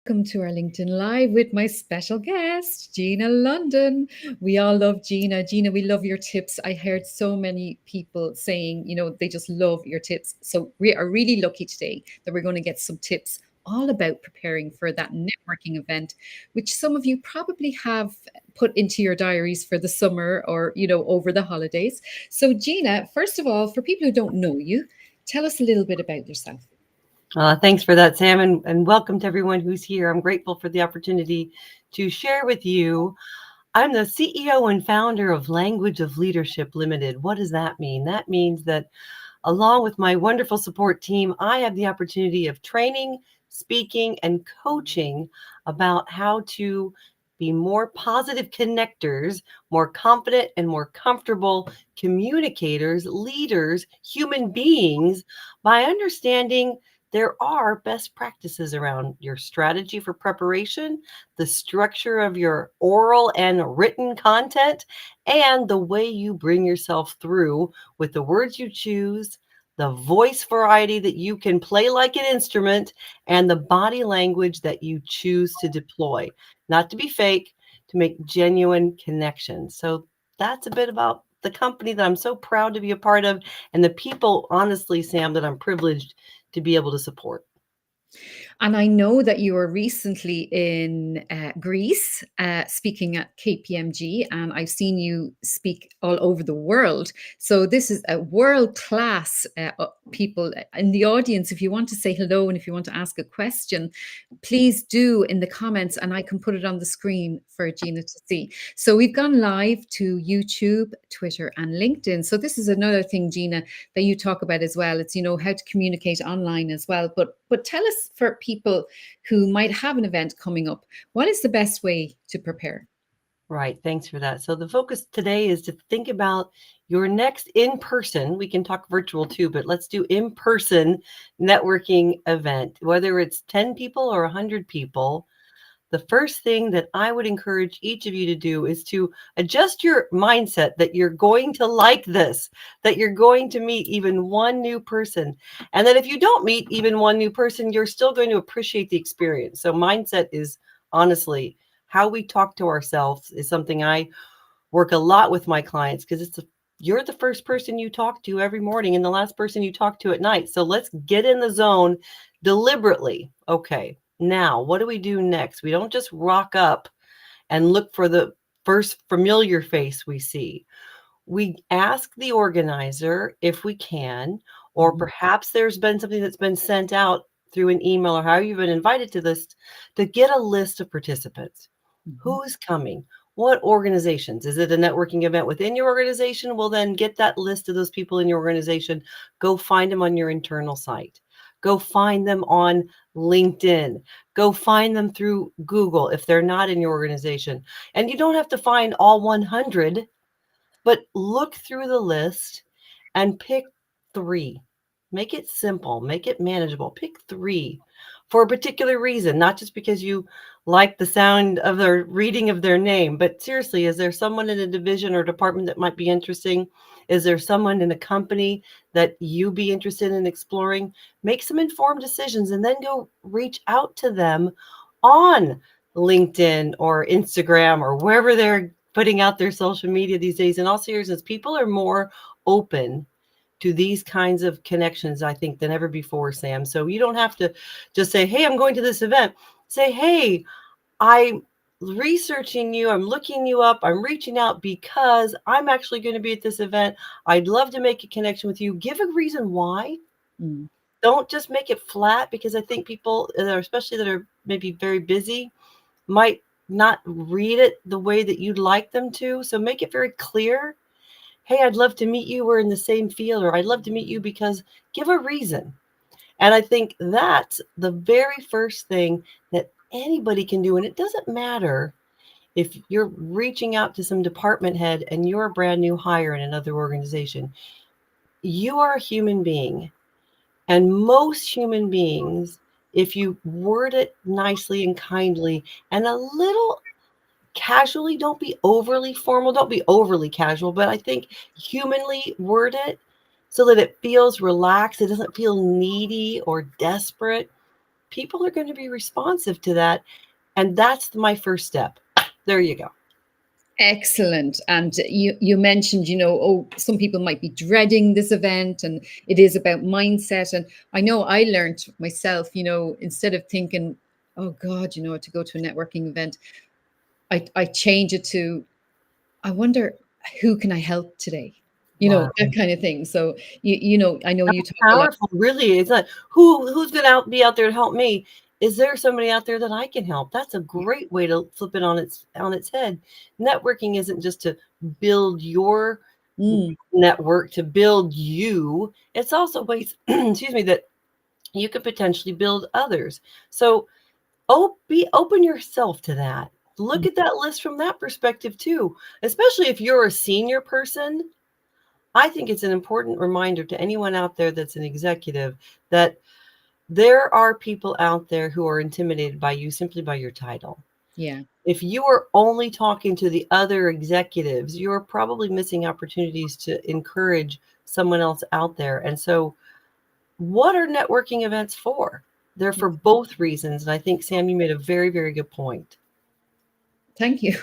welcome to our LinkedIn Live with my special guest, Gina London. We all love Gina. Gina, we love your tips. I heard so many people saying, they just love your tips. So we are really lucky today that we're going to get some tips all about preparing for that networking event, which some of you probably have put into your diaries for the summer or, over the holidays. So, Gina, first of all, for people who don't know you, tell us a little bit about yourself. Thanks for that, Sam, and welcome to everyone who's here. I'm grateful for the opportunity to share with you. I'm the CEO and founder of Language of Leadership Limited. What does that mean? That means that along with my wonderful support team, I have the opportunity of training, speaking, and coaching about how to be more positive connectors, more confident and more comfortable communicators, leaders, human beings by understanding there are best practices around your strategy for preparation, the structure of your oral and written content, and the way you bring yourself through with the words you choose, the voice variety that you can play like an instrument, and the body language that you choose to deploy. Not to be fake, to make genuine connections. So that's a bit about the company that I'm so proud to be a part of and the people, honestly, Sam, that I'm privileged to be able to support. And I know that you were recently in Greece speaking at KPMG, and I've seen you speak all over the world. So this is a world class people in the audience. If you want to say hello and if you want to ask a question, please do in the comments, and I can put it on the screen for Gina to see. So we've gone live to YouTube, Twitter, and LinkedIn. So this is another thing, Gina, that you talk about as well. It's how to communicate online as well. But tell us, for people who might have an event coming up, what is the best way to prepare? Right. Thanks for that. So the focus today is to think about your next in-person, we can talk virtual too, but let's do in-person networking event, whether it's 10 people or 100 people. The first thing that I would encourage each of you to do is to adjust your mindset that you're going to like this, that you're going to meet even one new person. And that if you don't meet even one new person, you're still going to appreciate the experience. So mindset is honestly how we talk to ourselves is something I work a lot with my clients because you're the first person you talk to every morning and the last person you talk to at night. So let's get in the zone deliberately. Okay, now what do we do next? We don't just rock up and look for the first familiar face we see. We ask the organizer if we can, or Mhm. perhaps there's been something that's been sent out through an email or how you've been invited to this, to get a list of participants. Mhm. Who's coming? What organizations? Is it a networking event within your organization? Well, then get that list of those people in your organization. Go find them on your internal site. Go find them on LinkedIn. Go find them through Google if they're not in your organization. And you don't have to find all 100, but look through the list and pick 3. Make it simple, make it manageable. Pick 3 for a particular reason, not just because you like the sound of their reading of their name, but seriously, is there someone in a division or department that might be interesting? Is there someone in a company that you be interested in exploring? Make some informed decisions and then go reach out to them on LinkedIn or Instagram or wherever they're putting out their social media these days. In all seriousness, people are more open to these kinds of connections, I think, than ever before, Sam. So you don't have to just say, hey, I'm going to this event. Say, hey, I'm researching you. I'm looking you up. I'm reaching out because I'm actually going to be at this event. I'd love to make a connection with you. Give a reason why. Mm. Don't just make it flat, because I think people, especially that are maybe very busy, might not read it the way that you'd like them to. So make it very clear. Hey, I'd love to meet you. We're in the same field, or I'd love to meet you because, give a reason. And I think that's the very first thing that anybody can do. And it doesn't matter if you're reaching out to some department head and you're a brand new hire in another organization. You are a human being. And most human beings, if you word it nicely and kindly and a little casually, don't be overly formal, don't be overly casual, but I think humanly word it so that it feels relaxed. It doesn't feel needy or desperate. people are going to be responsive to that. And that's my first step. There you go. Excellent. And you mentioned, oh, some people might be dreading this event, and it is about mindset. And I know I learned myself, instead of thinking, oh God, to go to a networking event, I change it to, I wonder, who can I help today? Wow. That kind of thing. So, I know you talk a lot. Powerful, really. It's not who's going to be out there to help me. Is there somebody out there that I can help? That's a great way to flip it on its head. Networking isn't just to build your Mm, network, to build you. It's also ways, excuse me, that you could potentially build others. So be open yourself to that. Look mm, at that list from that perspective too, especially if you're a senior person. I think it's an important reminder to anyone out there that's an executive that there are people out there who are intimidated by you simply by your title. yeah. If you are only talking to the other executives, you're probably missing opportunities to encourage someone else out there. And so, what are networking events for? They're for both reasons. And I think, Sam, you made a very, very good point. Thank you.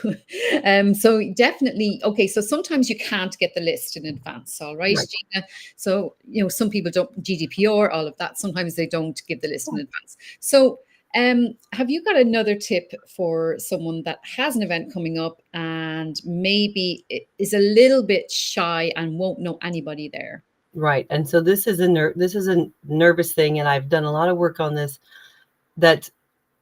So definitely, okay. So sometimes you can't get the list in advance, all right, Right. Gina. So some people don't GDPR, all of that. Sometimes they don't give the list in advance. So, have you got another tip for someone that has an event coming up and maybe is a little bit shy and won't know anybody there? Right. And so this is a nervous thing, and I've done a lot of work on this. That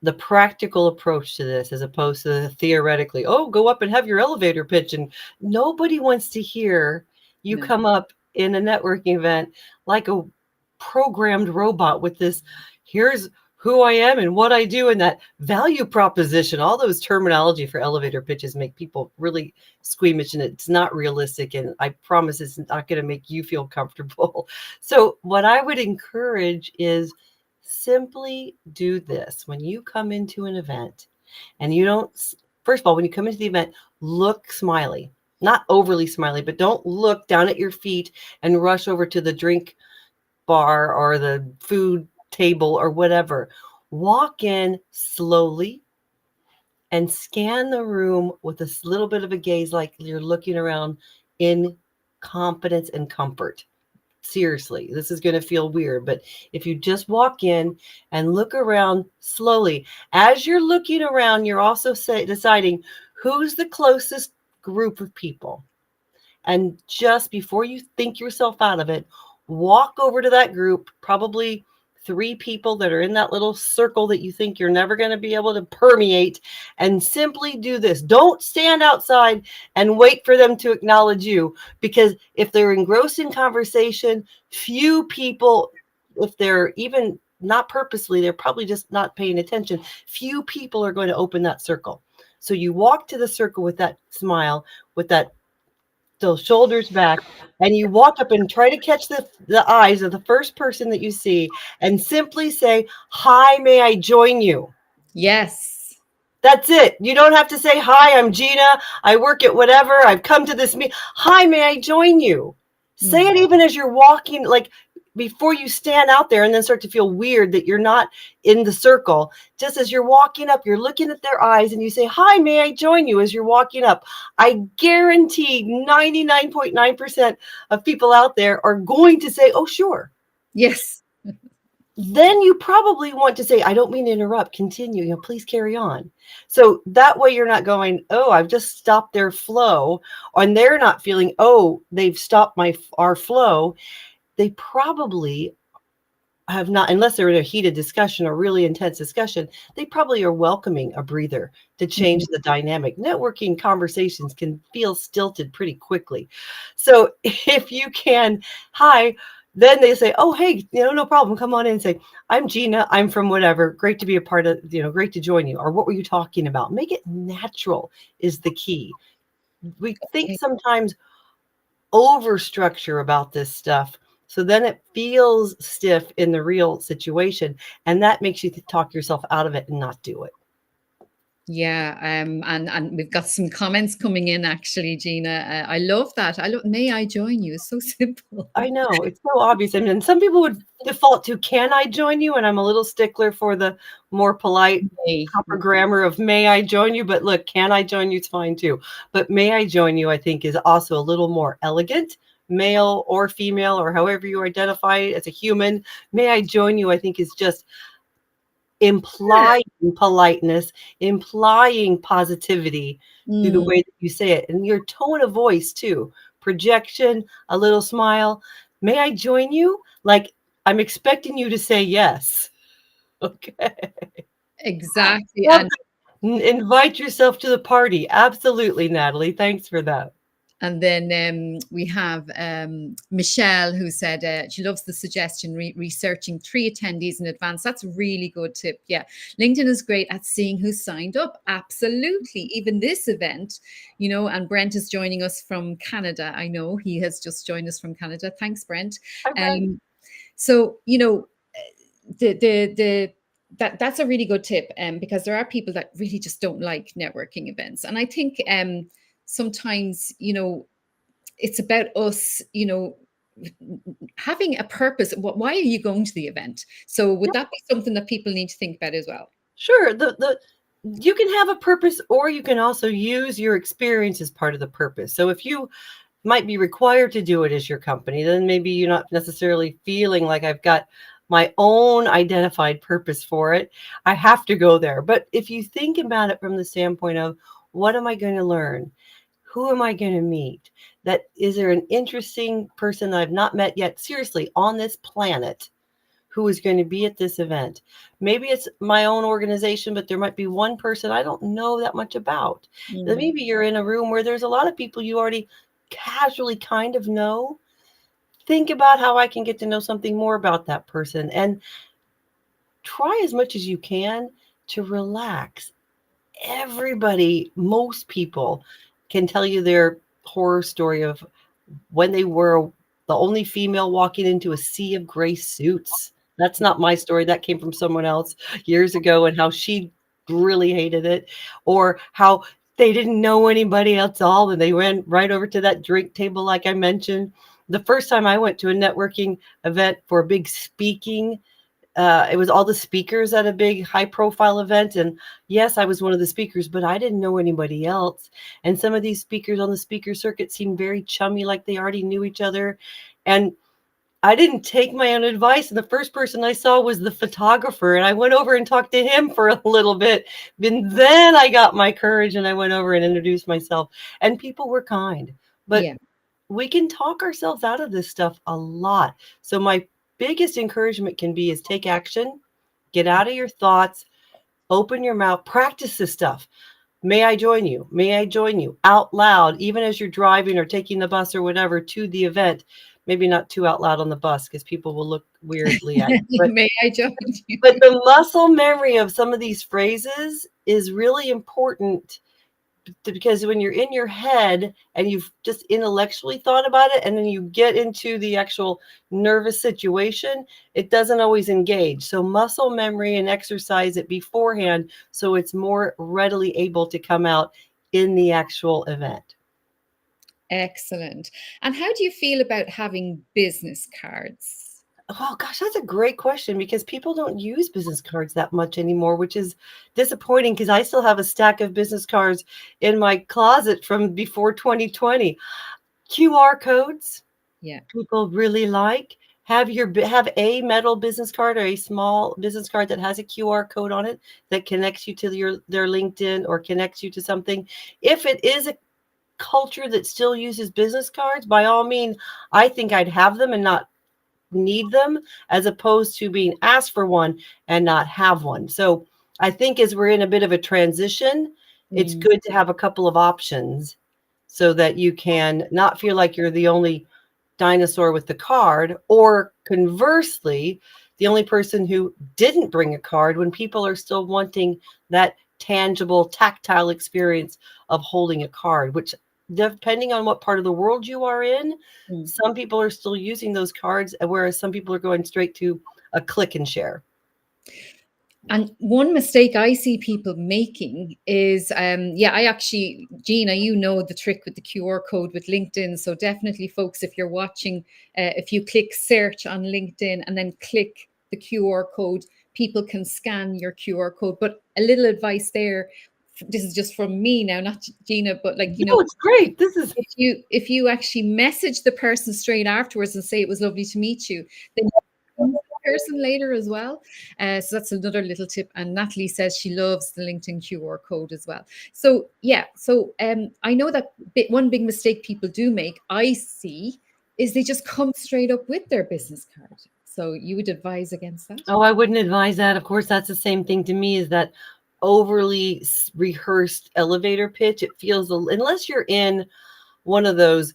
the practical approach to this, as opposed to the theoretically, oh, go up and have your elevator pitch, and nobody wants to hear you No. come up in a networking event like a programmed robot with this, here's who I am and what I do, and that value proposition. All those terminology for elevator pitches make people really squeamish, and it's not realistic, and I promise it's not going to make you feel comfortable. So what I would encourage is simply do this. When you come into an event and you don't, first of all, when you come into the event, look smiley, not overly smiley, but don't look down at your feet and rush over to the drink bar or the food table or whatever. Walk in slowly and scan the room with a little bit of a gaze, like you're looking around in confidence and comfort. Seriously, this is going to feel weird, but if you just walk in and look around slowly, as you're looking around, you're also deciding who's the closest group of people. And just before you think yourself out of it, walk over to that group, probably 3 people that are in that little circle that you think you're never going to be able to permeate, and simply do this. Don't stand outside and wait for them to acknowledge you, because if they're engrossed in conversation, few people, if they're even not purposely, they're probably just not paying attention. Few people are going to open that circle. So you walk to the circle with that smile, with that those shoulders back, and you walk up and try to catch the eyes of the first person that you see and simply say, hi, may I join you? Yes. That's it. You don't have to say, hi, I'm Gina. I work at whatever. I've come to this meeting. Hi, may I join you? Say it even as you're walking, like before you stand out there and then start to feel weird that you're not in the circle. Just as you're walking up, you're looking at their eyes and you say, hi, may I join you as you're walking up? I guarantee 99.9% of people out there are going to say, oh, sure. Yes. Then you probably want to say, I don't mean to interrupt, continue, please carry on. So that way you're not going, oh, I've just stopped their flow, and they're not feeling, oh, they've stopped our flow. They probably have not, unless they're in a heated discussion or really intense discussion, they probably are welcoming a breather to change the dynamic. Networking conversations can feel stilted pretty quickly. So if you can, hi, then they say, oh, hey, no problem. Come on in and say, I'm Gina. I'm from whatever. Great to be a part of, great to join you. Or what were you talking about? Make it natural is the key. We think Okay. sometimes over structure about this stuff. So then it feels stiff in the real situation. And that makes you talk yourself out of it and not do it. Yeah, and we've got some comments coming in actually, Gina. I love that. I love "May I join you?" It's so simple. I know, it's so obvious, and then some people would default to, "Can I join you?" And I'm a little stickler for the more polite, May. proper grammar of, "May I join you?" But look, "Can I join you?" It's fine too. But "May I join you?" I think is also a little more elegant, male or female, or however you identify as a human. "May I join you?" I think is just Yeah. implying politeness, implying positivity through the Mm, way that you say it, and your tone of voice too. Projection, a little smile. "May I join you?" Like, I'm expecting you to say yes. Okay. exactly. Love that. Invite yourself to the party. Absolutely, Natalie. Thanks for that. And then we have Michelle, who said she loves the suggestion researching 3 attendees in advance. That's a really good tip. Yeah. LinkedIn is great at seeing who's signed up. Absolutely. Even this event, and Brent is joining us from Canada. I know he has just joined us from Canada. Thanks, Brent. Hi, Brent. Um, so, the that's a really good tip, because there are people that really just don't like networking events, and I think sometimes it's about us, having a purpose. Why are you going to the event? So would that be something that people need to think about as well? Sure. The you can have a purpose, or you can also use your experience as part of the purpose. So if you might be required to do it as your company, then maybe you're not necessarily feeling like, "I've got my own identified purpose for it. I have to go there." But if you think about it from the standpoint of, what am I going to learn? Who am I going to meet? That is there an interesting person that I've not met yet, seriously, on this planet, who is going to be at this event? Maybe it's my own organization, but there might be one person I don't know that much about. Then Mm, maybe you're in a room where there's a lot of people you already casually kind of know. Think about how I can get to know something more about that person, and try as much as you can to relax. Everybody, most people can tell you their horror story of when they were the only female walking into a sea of gray suits. That's not my story. That came from someone else years ago, and how she really hated it, or how they didn't know anybody else at all, and they went right over to that drink table, like I mentioned. The first time I went to a networking event for a big speaking, it was all the speakers at a big high profile event. And yes, I was one of the speakers, but I didn't know anybody else. And some of these speakers on the speaker circuit seemed very chummy, like they already knew each other. And I didn't take my own advice. And the first person I saw was the photographer. And I went over and talked to him for a little bit. And then I got my courage and I went over and introduced myself. And people were kind. But yeah. we can talk ourselves out of this stuff a lot. So my biggest encouragement can be is take action, get out of your thoughts, open your mouth, practice this stuff. "May I join you? May I join you?" Out loud, even as you're driving or taking the bus or whatever to the event. Maybe not too out loud on the bus, because people will look weirdly at you. But May I join you? the muscle memory of some of these phrases is really important, because when you're in your head and you've just intellectually thought about it, and then you get into the actual nervous situation, it doesn't always engage. So muscle memory and exercise it beforehand, so it's more readily able to come out in the actual event. Excellent. And how do you feel about having business cards? Oh gosh, that's a great question, because people don't use business cards that much anymore, which is disappointing, because I still have a stack of business cards in my closet from before 2020. QR codes, Yeah. people really like. Have a metal business card, or a small business card that has a QR code on it that connects you to their LinkedIn, or connects you to something. If it is a culture that still uses business cards, by all means, I think I'd have them and not need them, as opposed to being asked for one and not have one. So I think as we're in a bit of a transition, it's Mm, good to have a couple of options, so that you can not feel like you're the only dinosaur with the card, or conversely, the only person who didn't bring a card, when people are still wanting that tangible, tactile experience of holding a card, which, depending on what part of the world you are in, mm. some people are still using those cards, whereas some people are going straight to a click and share. And one mistake I see people making is, I actually, Gina, you know the trick with the QR code with LinkedIn. So definitely, folks, if you're watching, if you click search on LinkedIn and then click the QR code, people can scan your QR code. But a little advice there. This is just from me now, not Gina, but like, No, it's great. This is if you actually message the person straight afterwards and say it was lovely to meet you, then person later as well. So that's another little tip. And Natalie says she loves the LinkedIn QR code as well. So yeah, so I know that one big mistake people do make, I see, is they just come straight up with their business card. So you would advise against that? Oh, I wouldn't advise that. Of course, that's the same thing to me, is that overly rehearsed elevator pitch. It feels, unless you're in one of those,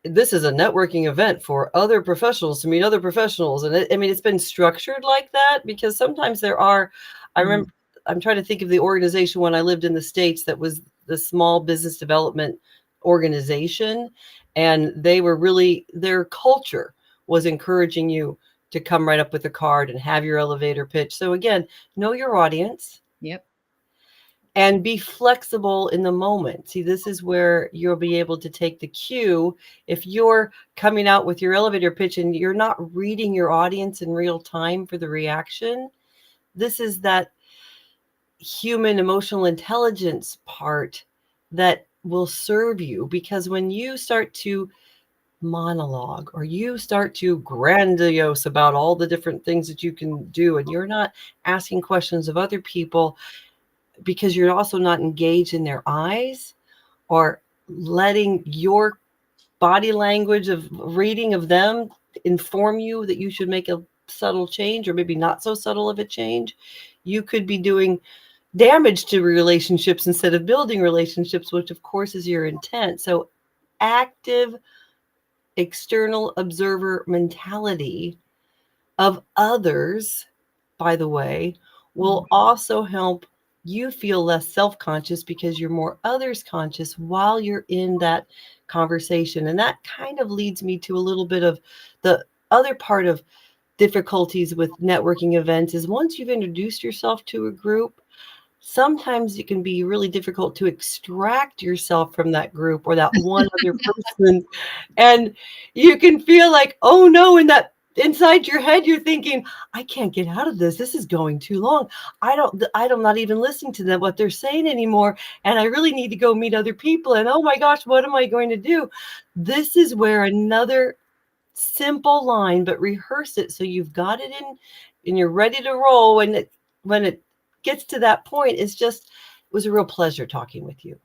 this is a networking event for other professionals to meet other professionals. And I mean, it's been structured like that, because sometimes there are, I remember, I'm trying to think of the organization when I lived in the States that was the small business development organization. And they were really, their culture was encouraging you to come right up with a card and have your elevator pitch. So again, know your audience. Yep. And be flexible in the moment. See, this is where you'll be able to take the cue. If you're coming out with your elevator pitch and you're not reading your audience in real time for the reaction, this is that human emotional intelligence part that will serve you. Because when you start to monologue, or you start to grandiose about all the different things that you can do, and you're not asking questions of other people, because you're also not engaged in their eyes, or letting your body language of reading of them inform you that you should make a subtle change, or maybe not so subtle of a change, you could be doing damage to relationships instead of building relationships, which of course is your intent. So active external observer mentality of others, by the way, will also help you feel less self-conscious, because you're more others conscious while you're in that conversation. And that kind of leads me to a little bit of the other part of difficulties with networking events, is once you've introduced yourself to a group, sometimes it can be really difficult to extract yourself from that group or that one other person. And you can feel like, oh no, in that inside your head, you're thinking, I can't get out of this. This is going too long. I'm not even listening to them, what they're saying anymore. And I really need to go meet other people. And oh my gosh, what am I going to do? This is where another simple line, but rehearse it so you've got it in and you're ready to roll. When it gets to that point, it was a real pleasure talking with you.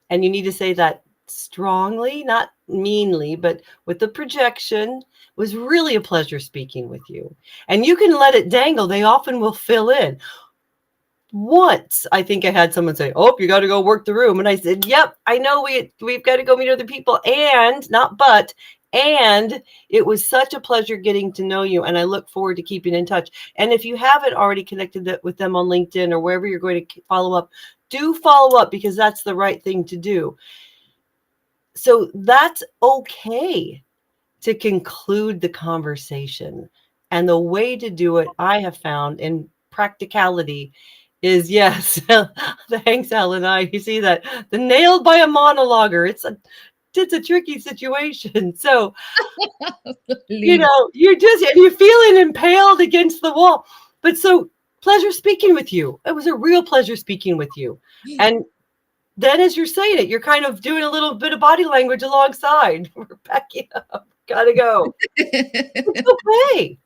And you need to say that strongly, not meanly, but with the projection. It was really a pleasure speaking with you. And you can let it dangle. They often will fill in. Once I think I had someone say, oh, you got to go work the room. And I said, yep, I know we've got to go meet other people, and not but. And it was such a pleasure getting to know you. And I look forward to keeping in touch. And if you haven't already connected with them on LinkedIn or wherever you're going to follow up, do follow up, because that's the right thing to do. So that's okay to conclude the conversation. And the way to do it, I have found in practicality, is yes. Thanks, Alan. You see that? The nailed by a monologuer. It's a tricky situation. So, you're feeling impaled against the wall. But so, pleasure speaking with you. It was a real pleasure speaking with you. And then as you're saying it, you're kind of doing a little bit of body language alongside. We're backing up. Gotta go. It's okay.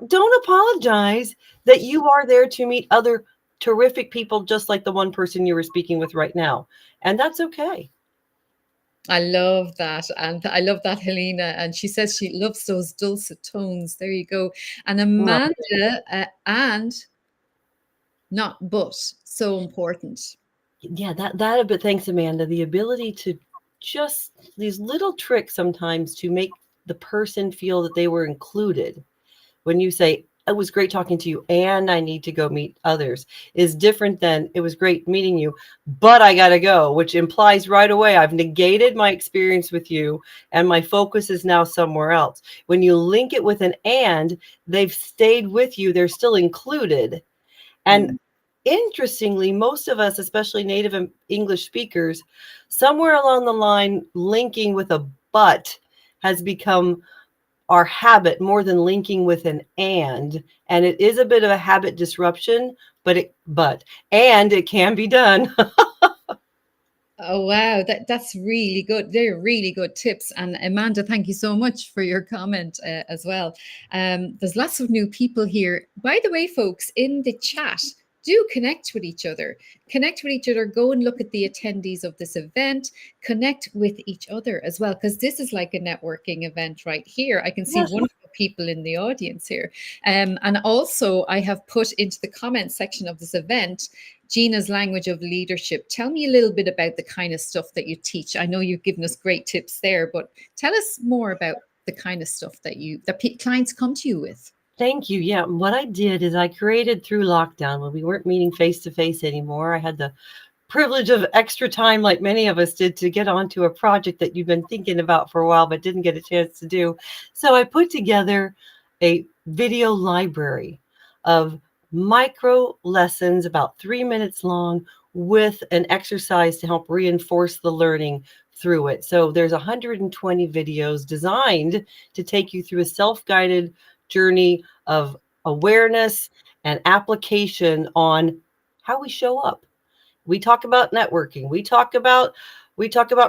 Don't apologize that you are there to meet other terrific people, just like the one person you were speaking with right now. And that's okay. I love that. And I love that, Helena. And she says she loves those dulcet tones. There you go. And Amanda, and not but, so important. Yeah, but thanks, Amanda. The ability to just these little tricks sometimes to make the person feel that they were included. When you say, it was great talking to you, and I need to go meet others, is different than it was great meeting you, but I got to go, which implies right away I've negated my experience with you and my focus is now somewhere else. When you link it with an and, they've stayed with you, they're still included. And interestingly, most of us, especially native English speakers, somewhere along the line, linking with a but has become our habit more than linking with an and it is a bit of a habit disruption, and it can be done. Oh wow, that's really good. They're really good tips. And Amanda, thank you so much for your comment as well. There's lots of new people here. By the way, folks, in the chat, do connect with each other. Connect with each other. Go and look at the attendees of this event. Connect with each other as well, because this is like a networking event right here. I can see Yes. wonderful people in the audience here. And also, I have put into the comment section of this event Gina's language of leadership. Tell me a little bit about the kind of stuff that you teach. I know you've given us great tips there, but tell us more about the kind of stuff that clients come to you with. Thank you. Yeah, what I did is I created through lockdown when we weren't meeting face to face anymore. I had the privilege of extra time, like many of us did, to get onto a project that you've been thinking about for a while but didn't get a chance to do. So I put together a video library of micro lessons about 3 minutes long with an exercise to help reinforce the learning through it. So there's 120 videos designed to take you through a self-guided journey of awareness and application on how we show up. We talk about networking. We talk about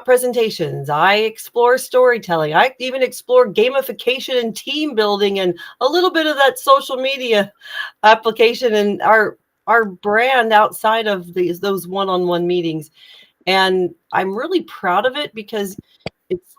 presentations. I explore storytelling. I even explore gamification and team building and a little bit of that social media application and our brand outside of those one-on-one meetings. And I'm really proud of it because it's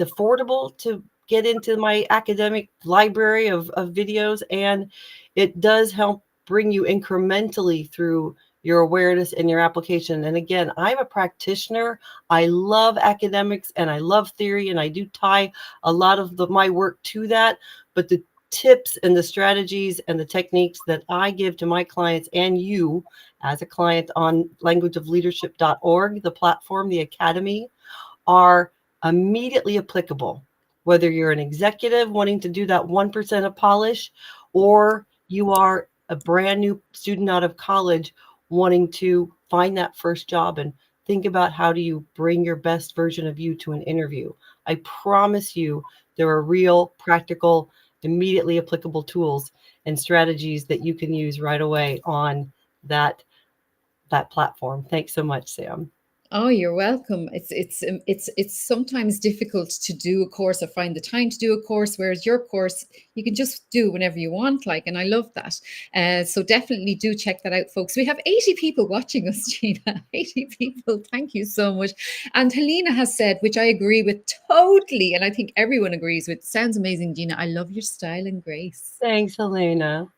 affordable to get into my academic library of videos, and it does help bring you incrementally through your awareness and your application. And again, I'm a practitioner. I love academics and I love theory, and I do tie a lot of my work to that. But the tips and the strategies and the techniques that I give to my clients and you as a client on languageofleadership.org, the platform, the academy, are immediately applicable, whether you're an executive wanting to do that 1% of polish, or you are a brand new student out of college wanting to find that first job and think about how do you bring your best version of you to an interview. I promise you there are real, practical, immediately applicable tools and strategies that you can use right away on that platform. Thanks so much, Sam. Oh, you're welcome. It's sometimes difficult to do a course or find the time to do a course, whereas your course you can just do whenever you want, like, and I love that. So definitely do check that out, folks. We have 80 people watching us, Gina. 80 people. Thank you so much. And Helena has said, which I agree with totally, and I think everyone agrees with. Sounds amazing, Gina. I love your style and grace. Thanks, Helena.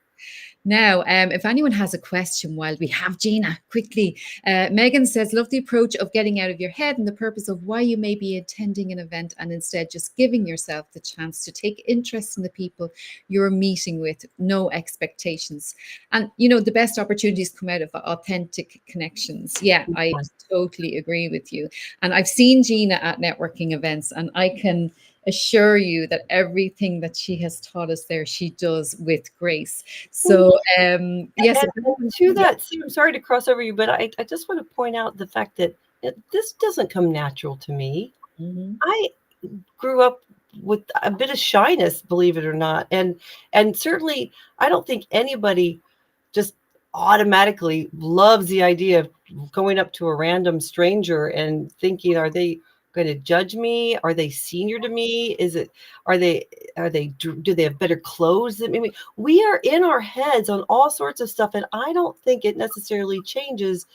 Now, if anyone has a question while we have Gina, quickly. Megan says, love the approach of getting out of your head and the purpose of why you may be attending an event and instead just giving yourself the chance to take interest in the people you're meeting with, no expectations. And, the best opportunities come out of authentic connections. Yeah, I totally agree with you. And I've seen Gina at networking events, and I can assure you that everything that she has taught us there, she does with grace. So, yes. And to that, Sue, I'm sorry to cross over you, but I just want to point out the fact that this doesn't come natural to me. I grew up with a bit of shyness, believe it or not. And certainly I don't think anybody just automatically loves the idea of going up to a random stranger and thinking, are they going to judge me? Are they senior to me? Do they have better clothes than me? We are in our heads on all sorts of stuff. And I don't think it necessarily changes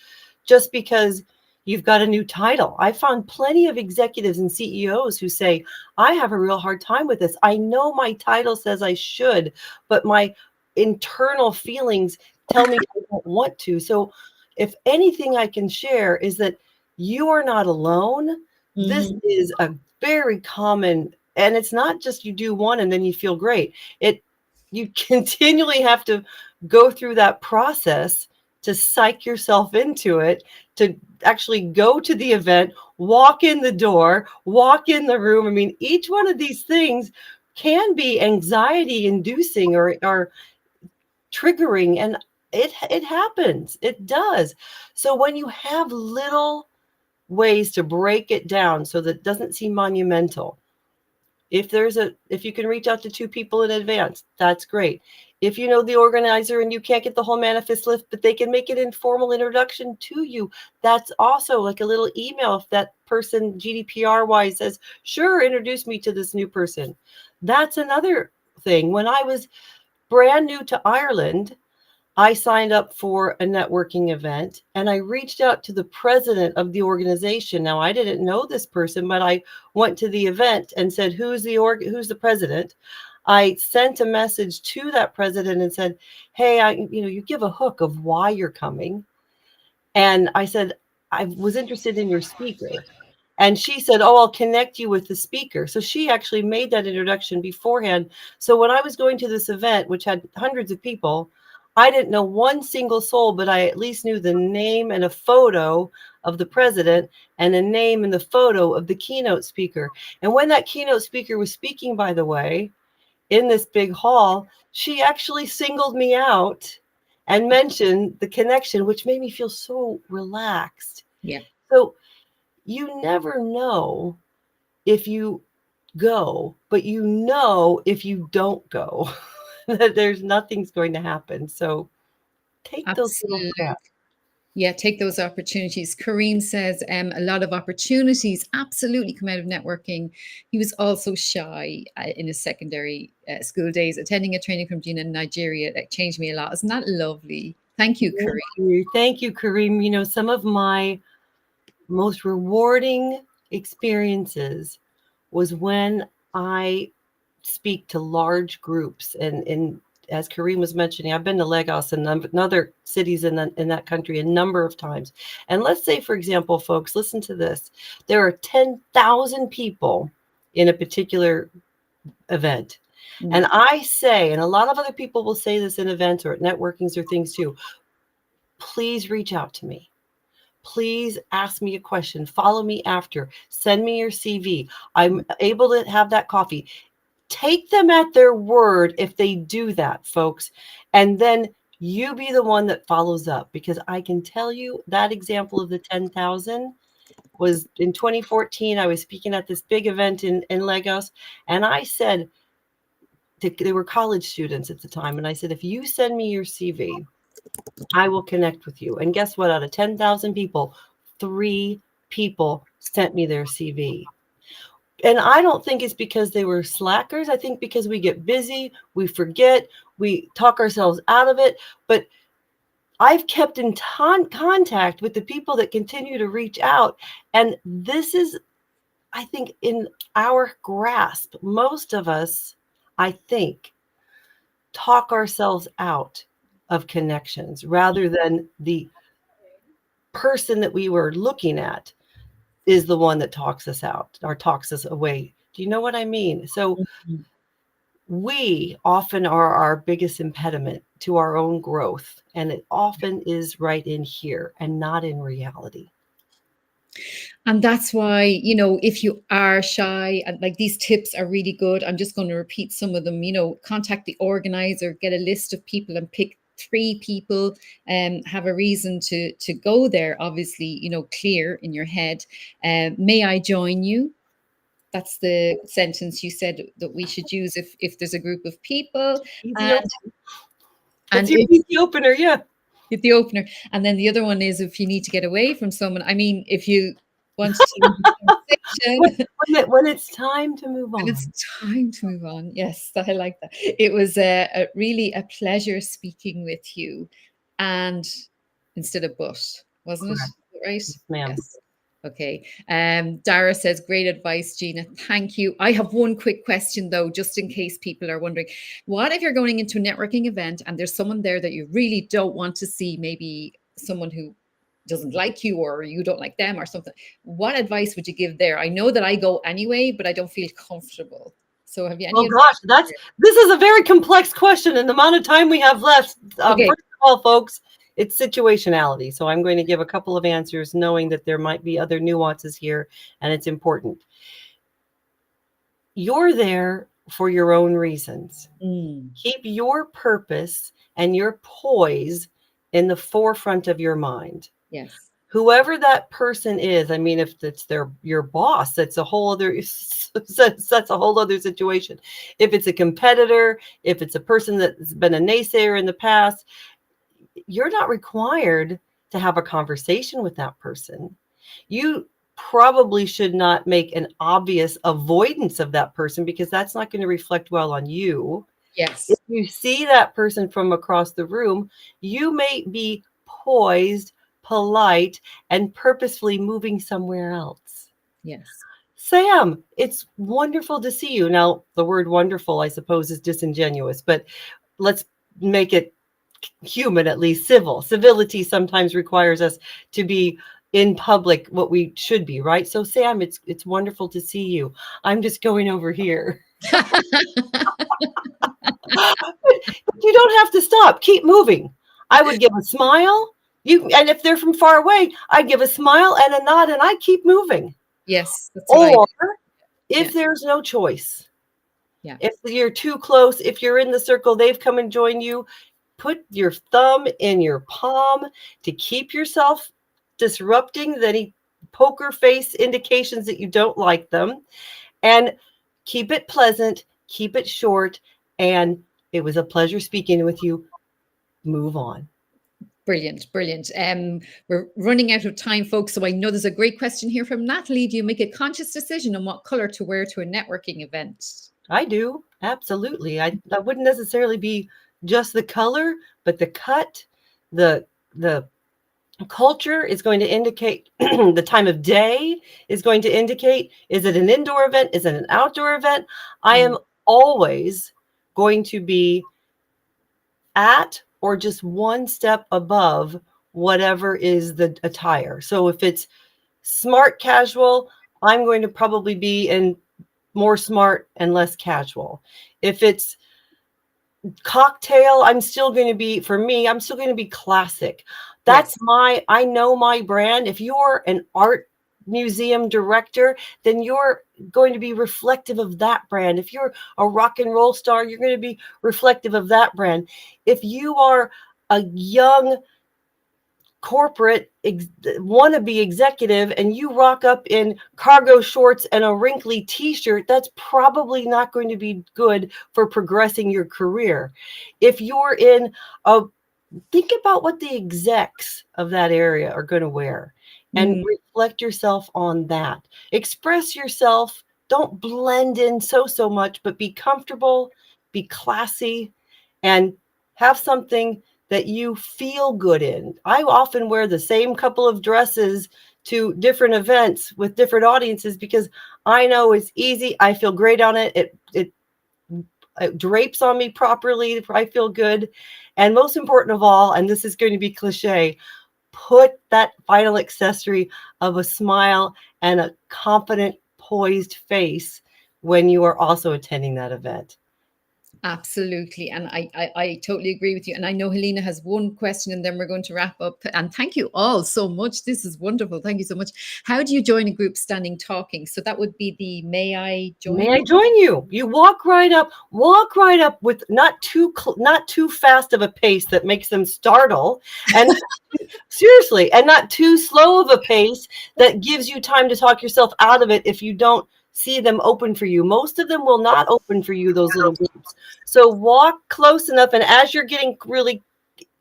just because you've got a new title. I found plenty of executives and CEOs who say, I have a real hard time with this. I know my title says I should, but my internal feelings tell me I don't want to. So if anything I can share is that you are not alone. This is a very common, and it's not just you do one and then you feel great. You continually have to go through that process to psych yourself into it, to actually go to the event, walk in the door, walk in the room. I mean, each one of these things can be anxiety inducing or triggering. And it happens. It does. So when you have little ways to break it down so that it doesn't seem monumental, if you can reach out to 2 people in advance, that's great. If you know the organizer and you can't get the whole manifest list, but they can make an informal introduction to you, that's also like a little email. If that person GDPR wise says, sure, introduce me to this new person. That's another thing. When I was brand new to Ireland, I signed up for a networking event and I reached out to the president of the organization. Now, I didn't know this person, but I went to the event and said, who's the president? I sent a message to that president and said, hey, you give a hook of why you're coming. And I said, I was interested in your speaker. And she said, oh, I'll connect you with the speaker. So she actually made that introduction beforehand. So when I was going to this event, which had hundreds of people, I didn't know one single soul, but I at least knew the name and a photo of the president and a name and the photo of the keynote speaker. And when that keynote speaker was speaking, by the way, in this big hall, she actually singled me out and mentioned the connection, which made me feel so relaxed. Yeah. So you never know if you go, but you know if you don't go, that there's nothing's going to happen. So take those little Absolutely. steps. Yeah, take those opportunities. Kareem says a lot of opportunities absolutely come out of networking. He was also shy in his secondary school days. Attending a training from Gina in Nigeria that changed me a lot. Isn't that lovely? Thank you, Kareem. Thank you, Kareem. Some of my most rewarding experiences was when I speak to large groups. And as Kareem was mentioning, I've been to Lagos and other cities in that country a number of times. And let's say, for example, folks, listen to this. There are 10,000 people in a particular event. And I say, and a lot of other people will say this in events or at networkings or things too, please reach out to me. Please ask me a question. Follow me after. Send me your CV. I'm able to have that coffee. Take them at their word if they do that, folks. And then you be the one that follows up, because I can tell you that example of the 10,000 was in 2014. I was speaking at this big event in Lagos, and I said, they were college students at the time, and I said, if you send me your CV, I will connect with you. And guess what? Out of 10,000 people, 3 people sent me their CV. And I don't think it's because they were slackers. I think because we get busy, we forget, we talk ourselves out of it. But I've kept in contact with the people that continue to reach out. And this is, I think, in our grasp. Most of us, I think, talk ourselves out of connections rather than the person that we were looking at is the one that talks us out or talks us away. Do you know what I mean? So we often are our biggest impediment to our own growth, and it often is right in here and not in reality. And that's why, if you are shy, and like these tips are really good. I'm just going to repeat some of them. Contact the organizer, get a list of people and pick 3 people, and have a reason to go there. Obviously, clear in your head. May I join you? That's the sentence you said that we should use if there's a group of people. Easy And That's and your if easy opener, yeah. the opener. And then the other one is if you need to get away from someone. I mean, if you want to leave the conversation. When it's time to move And it's on. time to move on. Yes, I like that. It was really a pleasure speaking with you. And instead of but, wasn't it? Correct. Right? Yes, ma'am. Yes. Okay. Dara says, great advice, Gina. Thank you. I have one quick question, though, just in case people are wondering. What if you're going into a networking event and there's someone there that you really don't want to see, maybe someone who doesn't like you or you don't like them or something? What advice would you give there? I know that I go anyway, but I don't feel comfortable. So have you any Well, advice? gosh, this is a very complex question, and the amount of time we have left. Okay. First of all, folks, it's situationality. So I'm going to give a couple of answers, knowing that there might be other nuances here, and it's important. You're there for your own reasons. Keep your purpose and your poise in the forefront of your mind. Yes. Whoever that person is, I mean, if it's your boss, that's a whole other that's a whole other situation. If it's a competitor, if it's a person that's been a naysayer in the past, you're not required to have a conversation with that person. You probably should not make an obvious avoidance of that person, because that's not going to reflect well on you. Yes. If you see that person from across the room, you may be poised, polite, and purposefully moving somewhere else. Yes. Sam, it's wonderful to see you. Now, the word wonderful, I suppose, is disingenuous, but let's make it human, at least civil. Civility sometimes requires us to be in public what we should be, right? So, Sam, it's wonderful to see you. I'm just going over here. You don't have to stop. Keep moving. I would give a smile. And if they're from far away, I'd give a smile and a nod, and I keep moving. Yes, that's what I Or do. if Yeah. there's no choice, Yeah. if you're too close, if you're in the circle, they've come and joined you, put your thumb in your palm to keep yourself disrupting any poker face indications that you don't like them, and keep it pleasant, keep it short, and it was a pleasure speaking with you. Move on. Brilliant, brilliant. We're running out of time, folks. So I know there's a great question here from Natalie. Do you make a conscious decision on what color to wear to a networking event? I do. Absolutely. That wouldn't necessarily be just the color, but the cut, the culture is going to indicate the time of day is going to indicate, is it an indoor event? Is it an outdoor event? I am always going to be at or just one step above whatever is the attire. So if it's smart casual, I'm going to probably be in more smart and less casual. If it's cocktail, I'm still going to be, for me, I'm still going to be classic. That's Yes. I know my brand. If you're an art museum director, then you're going to be reflective of that brand. If you're a rock and roll star, you're going to be reflective of that brand. If you are a young corporate wannabe executive and you rock up in cargo shorts and a wrinkly t-shirt, that's probably not going to be good for progressing your career. If you're in a, think about what the execs of that area are going to wear and reflect yourself on that. Express yourself. Don't blend in so much, but be comfortable, be classy, and have something that you feel good in. I often wear the same couple of dresses to different events with different audiences because I know it's easy. I feel great on it. It drapes on me properly. I feel good. And most important of all, and this is going to be cliche, put that final accessory of a smile and a confident, poised face when you are also attending that event. Absolutely. And I totally agree with you. And I know Helena has one question and then we're going to wrap up. And thank you all so much. This is wonderful. Thank you so much. How do you join a group standing talking? So that would be the may I join May I you? join you? You walk right up with not too fast of a pace that makes them startle, and seriously, and not too slow of a pace that gives you time to talk yourself out of it if you don't see them open for you. Most of them will not open for you, those little groups. So walk close enough, and as you're getting really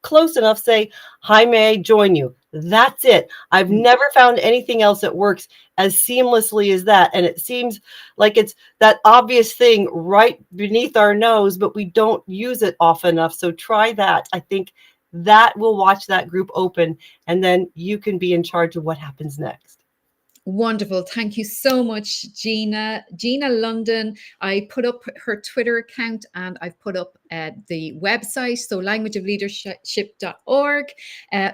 close enough, say, hi, may I join you? That's it. I've never found anything else that works as seamlessly as that. And it seems like it's that obvious thing right beneath our nose, but we don't use it often enough. So try that. I think that will watch that group open, and then you can be in charge of what happens next. Wonderful. Thank you so much, Gina. Gina London. I put up her Twitter account and I've put up the website, so languageofleadership.org.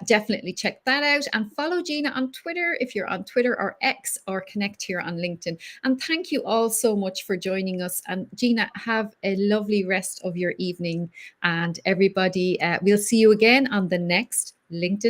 Definitely check that out and follow Gina on Twitter if you're on Twitter or X, or connect here on LinkedIn. And thank you all so much for joining us. And Gina, have a lovely rest of your evening. And everybody, we'll see you again on the next LinkedIn